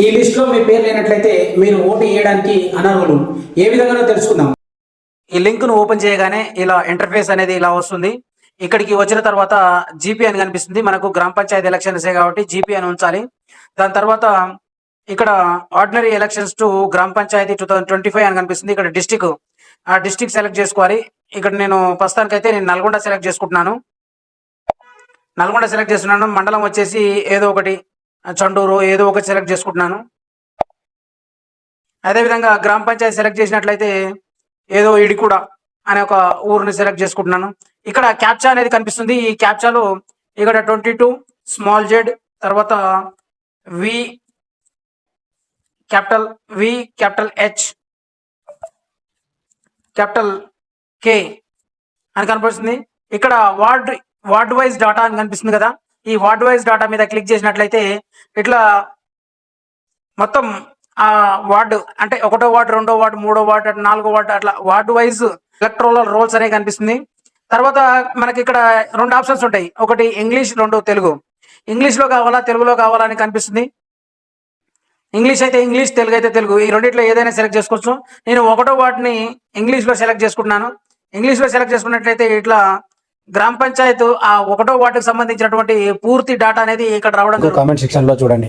ఈ లిస్ట్ లో మీ పేరు లేనట్లయితే మీరు ఓటు వేయడానికి అనర్హులు. ఏ విధంగా తెలుసుకుందాం. ఈ లింక్ ను ఓపెన్ చేయగానే ఇలా ఇంటర్ఫేస్ అనేది ఇలా వస్తుంది. ఇక్కడికి వచ్చిన తర్వాత జీపీ అని కనిపిస్తుంది. మనకు గ్రామ పంచాయతీ ఎలక్షన్స్ కాబట్టి జీపీ అని ఉంచాలి. దాని తర్వాత ఇక్కడ ఆర్డినరీ ఎలక్షన్స్ టు గ్రామ పంచాయతీ 2025 అని కనిపిస్తుంది. ఇక్కడ డిస్టిక్, ఆ డిస్టిక్ సెలెక్ట్ చేసుకోవాలి. ఇక్కడ నేను ప్రస్తుతానికైతే నేను నల్గొండ సెలెక్ట్ చేసుకుంటున్నాను. నల్గొండ సెలెక్ట్ చేస్తున్నాను. మండలం వచ్చేసి ఏదో ఒకటి చండూరు ఏదో ఒకటి సెలెక్ట్ చేసుకుంటున్నాను. అదేవిధంగా గ్రామ పంచాయతీ సెలెక్ట్ చేసినట్లయితే ఏదో ఇడికూడ అనే ఒక ఊరిని సెలెక్ట్ చేసుకుంటున్నాను. ఇక్కడ క్యాప్చా అనేది కనిపిస్తుంది. ఈ క్యాప్చాలో ఇక్కడ 22 స్మాల్ జెడ్, తర్వాత వి క్యాపిటల్ హెచ్ క్యాపిటల్ కే అని కనిపిస్తుంది. ఇక్కడ వార్డ్ వైజ్ డాటా అని కనిపిస్తుంది కదా. ఈ వార్డ్ వైజ్ డాటా మీద క్లిక్ చేసినట్లయితే ఇట్లా మొత్తం ఆ వార్డు అంటే 1వ వార్డు, 2వ వార్డు, 3వ వార్డు, 4వ వార్డు అట్లా వార్డు వైజ్ ఎలక్ట్రల్ రోల్స్ అనేవి కనిపిస్తుంది. తర్వాత మనకి ఇక్కడ 2 ఆప్షన్స్ ఉంటాయి. ఒకటి ఇంగ్లీష్, 2 తెలుగు. ఇంగ్లీష్లో కావాలా తెలుగులో కావాలా అని కనిపిస్తుంది. ఇంగ్లీష్ అయితే ఇంగ్లీష్, తెలుగు అయితే తెలుగు, ఈ రెండిట్లో ఏదైనా సెలెక్ట్ చేసుకోవచ్చు. నేను 1వ వార్డుని ఇంగ్లీష్లో సెలెక్ట్ చేసుకుంటున్నాను. ఇంగ్లీష్లో సెలెక్ట్ చేసుకున్నట్లయితే ఇట్లా గ్రామ పంచాయత్ ఆ 1వ వార్డుకి సంబంధించినటువంటి పూర్తి డాటా అనేది ఇక్కడ రావడం. కామెంట్ సెక్షన్ లో చూడండి.